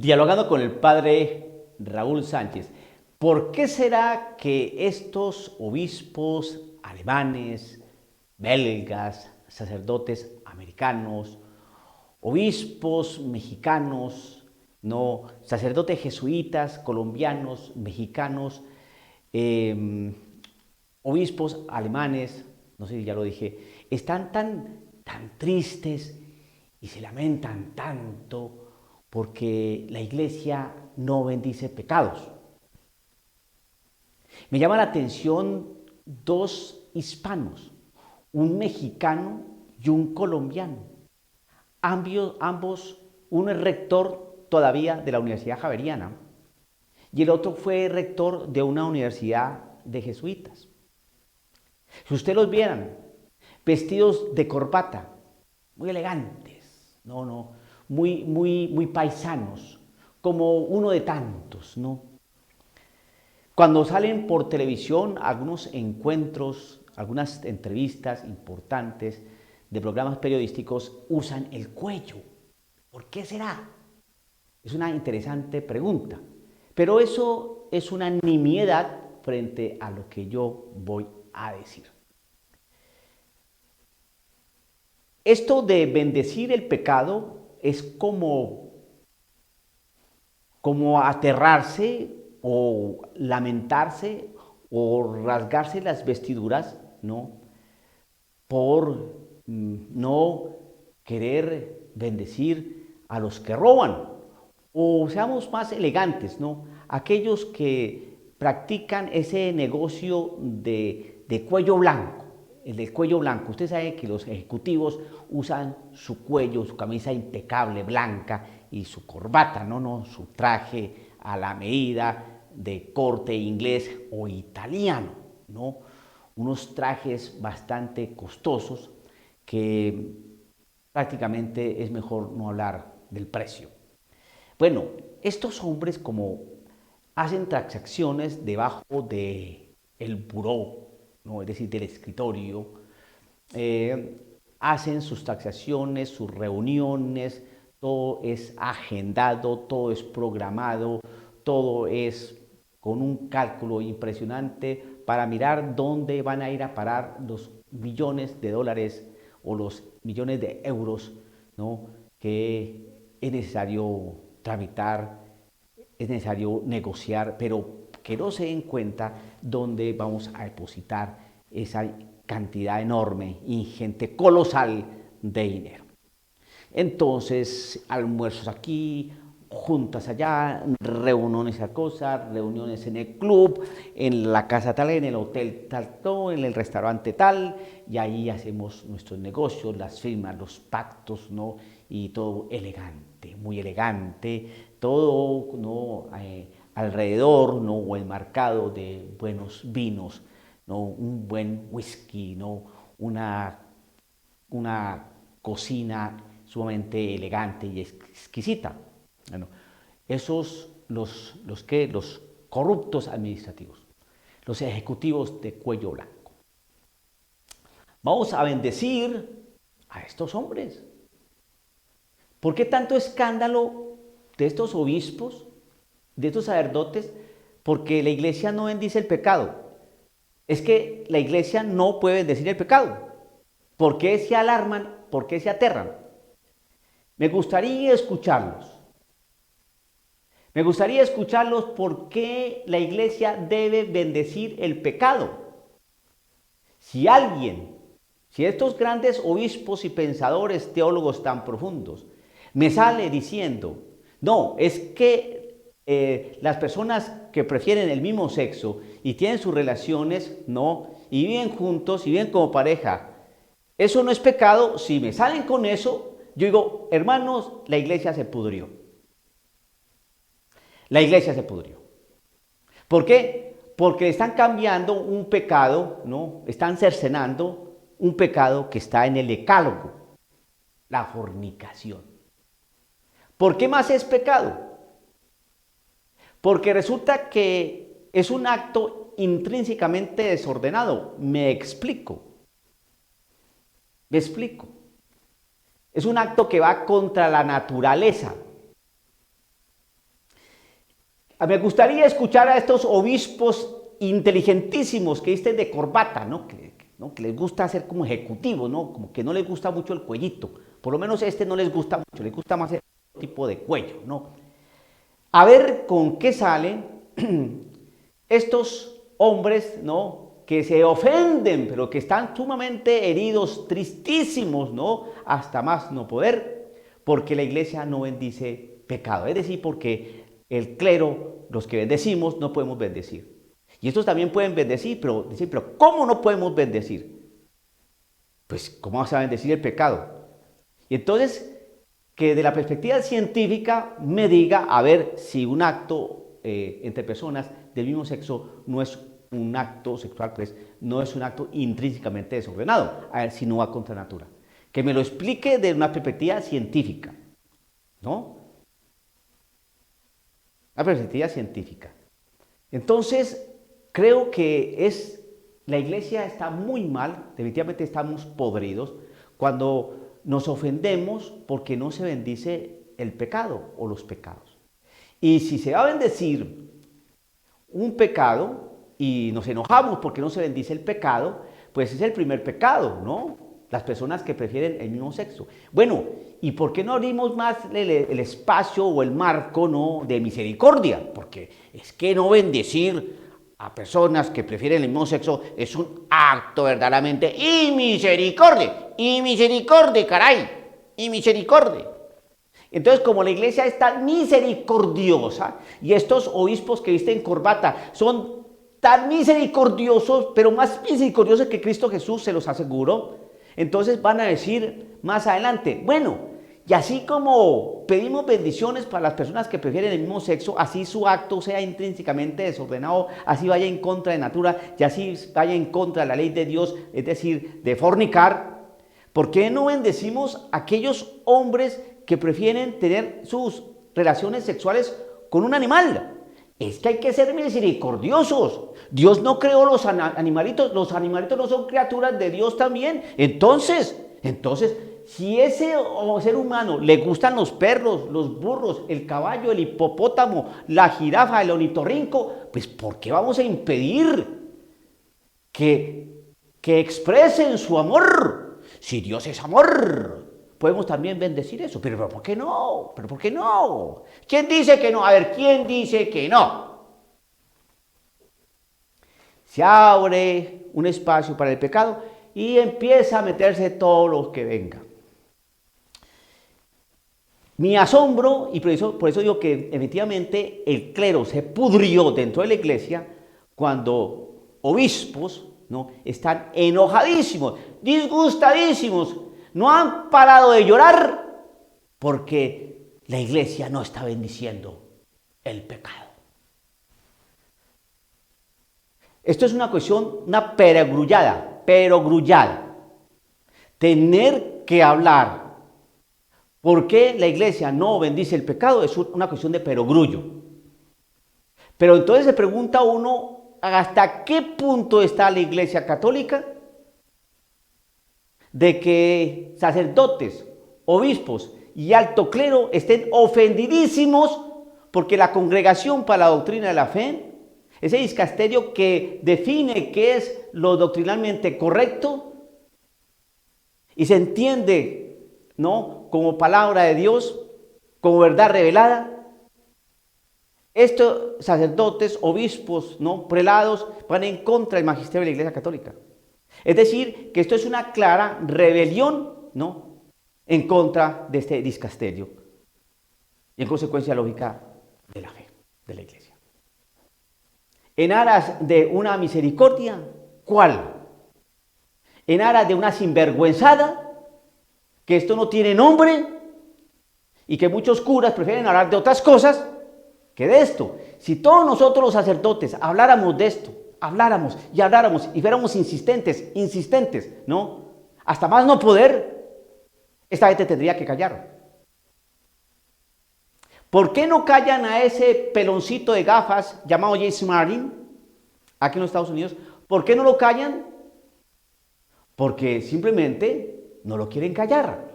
Dialogando con el padre Raúl Sánchez, ¿por qué será que estos obispos alemanes, belgas, sacerdotes americanos, obispos mexicanos, no, sacerdotes jesuitas, colombianos, mexicanos, eh, obispos alemanes, no sé si ya lo dije, están tan tristes y se lamentan tanto porque la iglesia no bendice pecados? Me llama la atención dos hispanos, un mexicano y un colombiano. Ambos, uno es rector todavía de la Universidad Javeriana y el otro fue rector de una universidad de jesuitas. Si ustedes los vieran, vestidos de corbata, muy elegantes, muy paisanos, como uno de tantos, ¿no? Cuando salen por televisión, algunos encuentros, algunas entrevistas importantes de programas periodísticos usan el cuello. ¿Por qué será? Es una interesante pregunta. Pero eso es una nimiedad frente a lo que yo voy a decir. Esto de bendecir el pecado es como aterrarse o lamentarse o rasgarse las vestiduras, ¿no? Por no querer bendecir a los que roban. O seamos más elegantes, ¿no? Aquellos que practican ese negocio de cuello blanco, el del cuello blanco. Usted sabe que los ejecutivos usan su cuello, su camisa impecable, blanca, y su corbata, su traje a la medida de corte inglés o italiano, ¿no? Unos trajes bastante costosos que prácticamente es mejor no hablar del precio. Bueno, estos hombres como hacen transacciones debajo del buró, ¿no? Es decir, del escritorio, hacen sus taxaciones, sus reuniones, todo es agendado, todo es programado, todo es con un cálculo impresionante para mirar dónde van a ir a parar los millones de dólares o los millones de euros, ¿no? Que es necesario tramitar, es necesario negociar, pero que no se den cuenta dónde vamos a depositar esa cantidad enorme, ingente, colosal de dinero. Entonces, almuerzos aquí, juntas allá, reuniones a cosas, reuniones en el club, en la casa tal, en el hotel tal, en el restaurante tal, y ahí hacemos nuestros negocios, las firmas, los pactos, ¿no? Y todo elegante, muy elegante, todo, ¿no? Alrededor, ¿no? O enmarcado de buenos vinos, ¿no? Un buen whisky, ¿no? Una cocina sumamente elegante y exquisita. Bueno, esos los corruptos administrativos, los ejecutivos de cuello blanco. Vamos a bendecir a estos hombres. ¿Por qué tanto escándalo de estos obispos, de estos sacerdotes? Porque la iglesia no bendice el pecado. Es que la iglesia no puede bendecir el pecado. ¿Por qué se alarman? ¿Por qué se aterran? Me gustaría escucharlos. Me gustaría escucharlos por qué la iglesia debe bendecir el pecado. Si si estos grandes obispos y pensadores, teólogos tan profundos, me sale diciendo, no, es que las personas que prefieren el mismo sexo y tienen sus relaciones, no, y viven juntos y viven como pareja, eso no es pecado. Si me salen con eso, yo digo, hermanos, la iglesia se pudrió. La iglesia se pudrió. ¿Por qué? Porque están cambiando un pecado, ¿no? Están cercenando un pecado que está en el decálogo, la fornicación. ¿Por qué más es pecado? Porque resulta que es un acto intrínsecamente desordenado. Me explico. Es un acto que va contra la naturaleza. Me gustaría escuchar a estos obispos inteligentísimos que visten de corbata, ¿no? Que les gusta ser como ejecutivos, ¿no? Como que no les gusta mucho el cuellito. Por lo menos este no les gusta mucho, les gusta más el tipo de cuello, ¿no? A ver con qué salen estos hombres, ¿no? Que se ofenden, pero que están sumamente heridos, tristísimos, ¿no? Hasta más no poder, porque la iglesia no bendice pecado. Es decir, porque el clero, los que bendecimos, no podemos bendecir. Y estos también pueden bendecir, pero ¿cómo no podemos bendecir? Pues, ¿cómo vas a bendecir el pecado? Y entonces, que de la perspectiva científica me diga, a ver, si un acto entre personas del mismo sexo no es un acto sexual, pues no es un acto intrínsecamente desordenado, a ver si no va contra natura. Que me lo explique de una perspectiva científica, ¿no? Una perspectiva científica. Entonces, creo que la iglesia está muy mal, definitivamente estamos podridos, cuando nos ofendemos porque no se bendice el pecado o los pecados. Y si se va a bendecir un pecado y nos enojamos porque no se bendice el pecado, pues es el primer pecado, ¿no? Las personas que prefieren el mismo sexo. Bueno, ¿y por qué no abrimos más el espacio o el marco, ¿no?, de misericordia? Porque es que no bendecir a personas que prefieren el mismo sexo es un acto verdaderamente y misericordia, caray, y misericordia. Entonces, como la iglesia es tan misericordiosa y estos obispos que visten corbata son tan misericordiosos, pero más misericordiosos que Cristo Jesús, se los aseguro, entonces van a decir más adelante, bueno, y así como pedimos bendiciones para las personas que prefieren el mismo sexo, así su acto sea intrínsecamente desordenado, así vaya en contra de natura y así vaya en contra de la ley de Dios, es decir, de fornicar, ¿por qué no bendecimos a aquellos hombres que prefieren tener sus relaciones sexuales con un animal? Es que hay que ser misericordiosos. Dios no creó los animalitos no son criaturas de Dios también. Entonces, si ese ser humano le gustan los perros, los burros, el caballo, el hipopótamo, la jirafa, el ornitorrinco, pues ¿por qué vamos a impedir que expresen su amor? Si Dios es amor, podemos también bendecir eso. Pero ¿por qué no? ¿Pero por qué no? ¿Quién dice que no? A ver, ¿quién dice que no? Se abre un espacio para el pecado y empieza a meterse todo lo que venga. Mi asombro, y por eso digo que efectivamente el clero se pudrió dentro de la iglesia cuando obispos, ¿no?, están enojadísimos, disgustadísimos, no han parado de llorar porque la iglesia no está bendiciendo el pecado. Esto es una cuestión, una perogrullada. Tener que hablar por qué la iglesia no bendice el pecado es una cuestión de perogrullo. Pero entonces se pregunta uno, ¿hasta qué punto está la iglesia católica de que sacerdotes, obispos y alto clero estén ofendidísimos porque la Congregación para la Doctrina de la Fe, ese dicasterio que define qué es lo doctrinalmente correcto y se entiende, ¿no?, como palabra de Dios, como verdad revelada, estos sacerdotes, obispos, ¿no?, prelados, van en contra del magisterio de la Iglesia Católica? Es decir, que esto es una clara rebelión, ¿no?, en contra de este dicasterio y en consecuencia lógica de la fe de la Iglesia. En aras de una misericordia, ¿cuál? En aras de una sinvergüenzada, que esto no tiene nombre y que muchos curas prefieren hablar de otras cosas que de esto. Si todos nosotros los sacerdotes habláramos de esto, habláramos y fuéramos insistentes, ¿no?, hasta más no poder, esta gente tendría que callar. ¿Por qué no callan a ese peloncito de gafas llamado James Martin, aquí en los Estados Unidos? ¿Por qué no lo callan? Porque simplemente no lo quieren callar.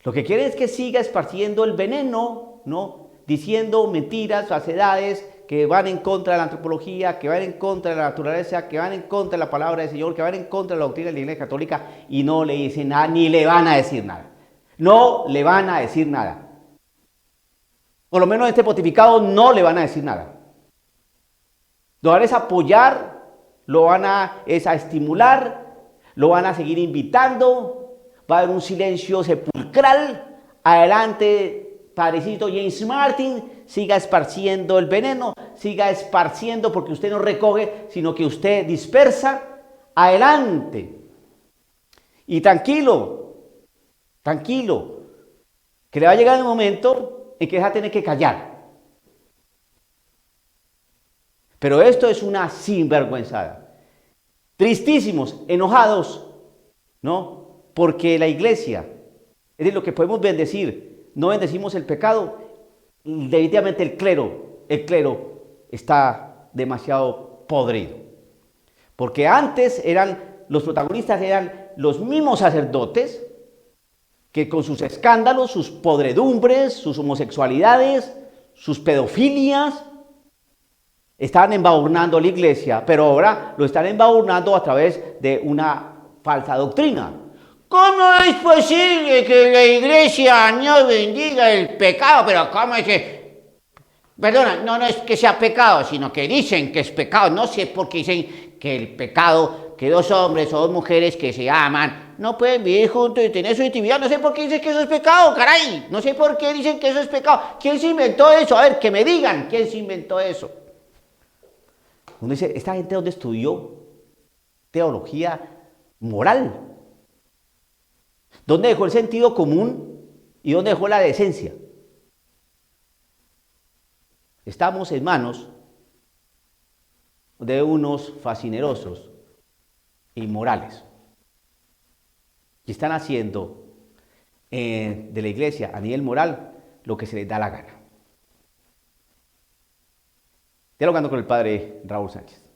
Lo que quieren es que siga esparciendo el veneno, ¿no?, diciendo mentiras, falsedades, que van en contra de la antropología, que van en contra de la naturaleza, que van en contra de la palabra del Señor, que van en contra de la doctrina de la Iglesia Católica, y no le dicen nada, ni le van a decir nada. No le van a decir nada. Por lo menos en este pontificado no le van a decir nada. Lo van a apoyar, lo van a estimular, lo van a seguir invitando, va a haber un silencio sepulcral. Adelante, padrecito James Martin, siga esparciendo el veneno, siga esparciendo porque usted no recoge, sino que usted dispersa. Adelante. Y tranquilo, tranquilo, que le va a llegar el momento en que va a tener que callar. Pero esto es una sinvergüenzada. Tristísimos, enojados, ¿no? Porque la iglesia, es decir, lo que podemos bendecir, no bendecimos el pecado, definitivamente el clero está demasiado podrido. Porque antes los protagonistas eran los mismos sacerdotes, que con sus escándalos, sus podredumbres, sus homosexualidades, sus pedofilias, estaban embadurnando la iglesia, pero ahora lo están embadurnando a través de una falsa doctrina. ¿Cómo es posible que la iglesia no bendiga el pecado? Pero ¿cómo es que...? Perdona, no es que sea pecado, sino que dicen que es pecado. No sé por qué dicen que el pecado, que dos hombres o dos mujeres que se aman no pueden vivir juntos y tener su intimidad. No sé por qué dicen que eso es pecado, caray. No sé por qué dicen que eso es pecado. ¿Quién se inventó eso? A ver, que me digan quién se inventó eso. Uno dice, ¿esta gente dónde estudió teología moral? ¿Dónde dejó el sentido común y dónde dejó la decencia? Estamos en manos de unos fascinerosos inmorales que están haciendo de la iglesia a nivel moral lo que se les da la gana. Dialogando con el padre Raúl Sánchez.